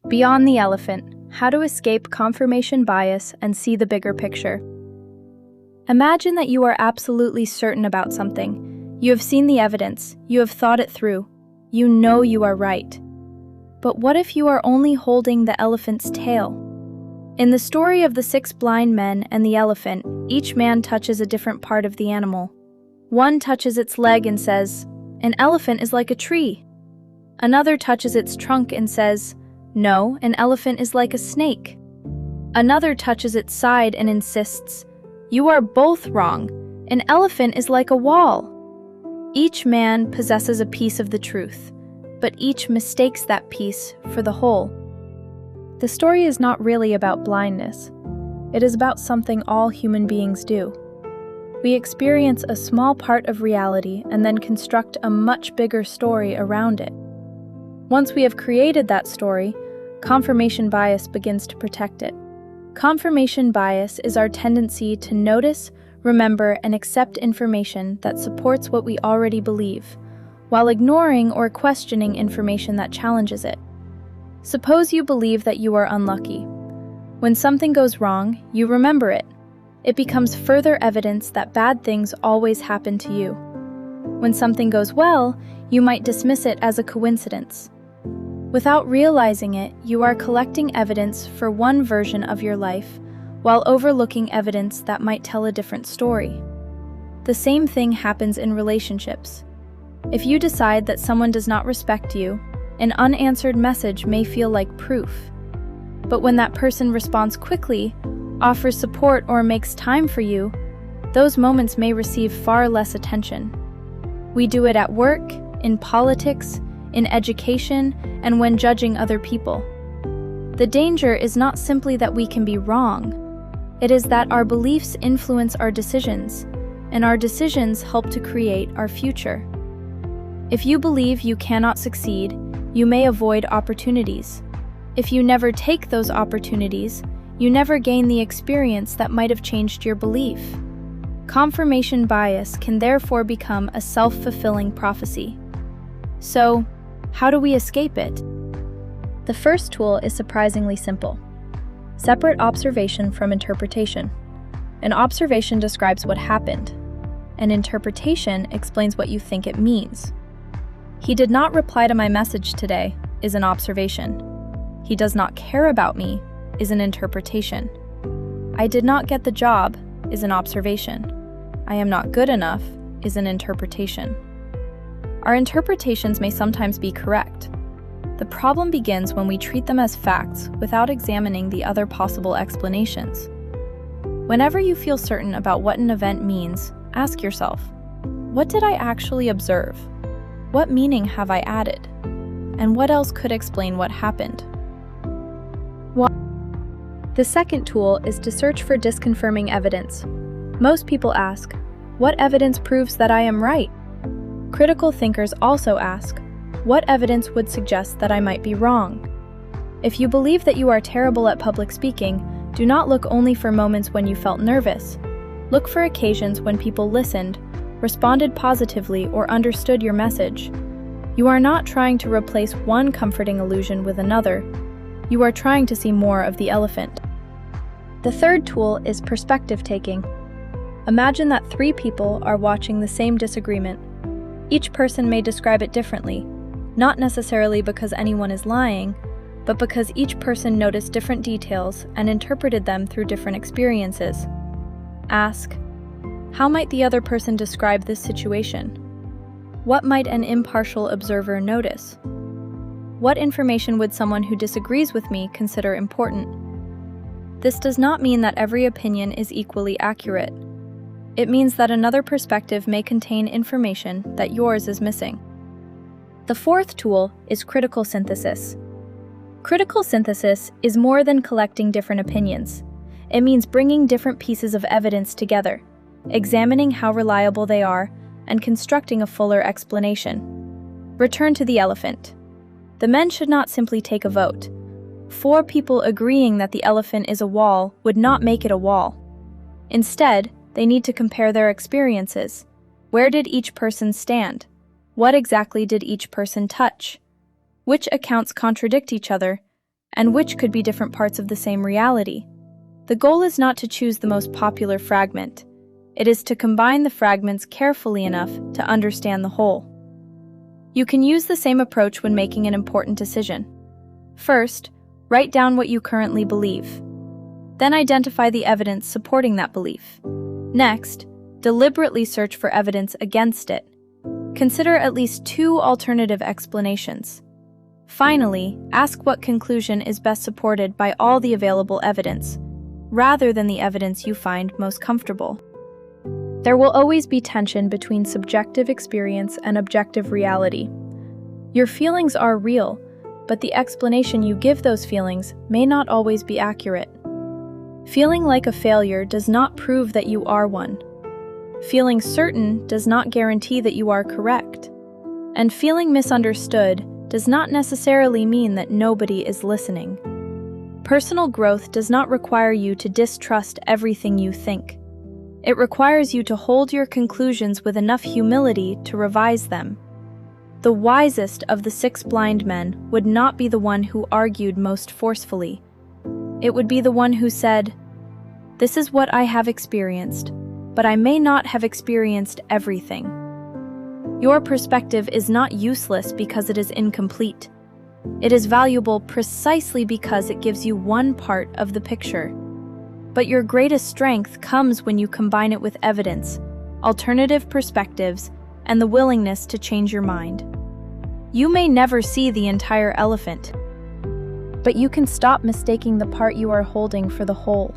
Beyond the elephant, how to escape confirmation bias and see the bigger picture. Imagine that you are absolutely certain about something. You have seen the evidence, you have thought it through, you know you are right. But what if you are only holding the elephant's tail? In the story of the 6 blind men and the elephant, each man touches a different part of the animal. One touches its leg and says, "An elephant is like a tree." Another touches its trunk and says, "No, an elephant is like a snake." Another touches its side and insists, "You are both wrong. An elephant is like a wall." Each man possesses a piece of the truth, but each mistakes that piece for the whole. The story is not really about blindness. It is about something all human beings do. We experience a small part of reality and then construct a much bigger story around it. Once we have created that story, confirmation bias begins to protect it. Confirmation bias is our tendency to notice, remember, and accept information that supports what we already believe, while ignoring or questioning information that challenges it. Suppose you believe that you are unlucky. When something goes wrong, you remember it. It becomes further evidence that bad things always happen to you. When something goes well, you might dismiss it as a coincidence. Without realizing it, you are collecting evidence for one version of your life, while overlooking evidence that might tell a different story. The same thing happens in relationships. If you decide that someone does not respect you, an unanswered message may feel like proof. But when that person responds quickly, offers support, or makes time for you, those moments may receive far less attention. We do it at work, in politics, in education, and when judging other people. The danger is not simply that we can be wrong. It is that our beliefs influence our decisions, and our decisions help to create our future. If you believe you cannot succeed, you may avoid opportunities. If you never take those opportunities, you never gain the experience that might have changed your belief. Confirmation bias can therefore become a self-fulfilling prophecy. So, how do we escape it? The first tool is surprisingly simple. Separate observation from interpretation. An observation describes what happened. An interpretation explains what you think it means. "He did not reply to my message today" is an observation. "He does not care about me" is an interpretation. "I did not get the job" is an observation. "I am not good enough" is an interpretation. Our interpretations may sometimes be correct. The problem begins when we treat them as facts without examining the other possible explanations. Whenever you feel certain about what an event means, ask yourself, what did I actually observe? What meaning have I added? And what else could explain what happened? The second tool is to search for disconfirming evidence. Most people ask, what evidence proves that I am right? Critical thinkers also ask, what evidence would suggest that I might be wrong? If you believe that you are terrible at public speaking, do not look only for moments when you felt nervous. Look for occasions when people listened, responded positively, or understood your message. You are not trying to replace one comforting illusion with another. You are trying to see more of the elephant. The third tool is perspective taking. Imagine that 3 people are watching the same disagreement. Each person may describe it differently, not necessarily because anyone is lying, but because each person noticed different details and interpreted them through different experiences. Ask, how might the other person describe this situation? What might an impartial observer notice? What information would someone who disagrees with me consider important? This does not mean that every opinion is equally accurate. It means that another perspective may contain information that yours is missing. The fourth tool is critical synthesis. Critical synthesis is more than collecting different opinions. It means bringing different pieces of evidence together, examining how reliable they are, and constructing a fuller explanation. Return to the elephant. The men should not simply take a vote. 4 people agreeing that the elephant is a wall would not make it a wall. Instead, they need to compare their experiences. Where did each person stand? What exactly did each person touch? Which accounts contradict each other? and which could be different parts of the same reality. The goal is not to choose the most popular fragment. It is to combine the fragments carefully enough to understand the whole. You can use the same approach when making an important decision. First, write down what you currently believe. Then identify the evidence supporting that belief. Next, deliberately search for evidence against it. Consider at least 2 alternative explanations. Finally, ask what conclusion is best supported by all the available evidence, rather than the evidence you find most comfortable. There will always be tension between subjective experience and objective reality. Your feelings are real, but the explanation you give those feelings may not always be accurate. Feeling like a failure does not prove that you are one. Feeling certain does not guarantee that you are correct. And feeling misunderstood does not necessarily mean that nobody is listening. Personal growth does not require you to distrust everything you think. It requires you to hold your conclusions with enough humility to revise them. The wisest of the 6 blind men would not be the one who argued most forcefully. It would be the one who said, "This is what I have experienced, but I may not have experienced everything." Your perspective is not useless because it is incomplete. It is valuable precisely because it gives you one part of the picture. But your greatest strength comes when you combine it with evidence, alternative perspectives, and the willingness to change your mind. You may never see the entire elephant, but you can stop mistaking the part you are holding for the whole.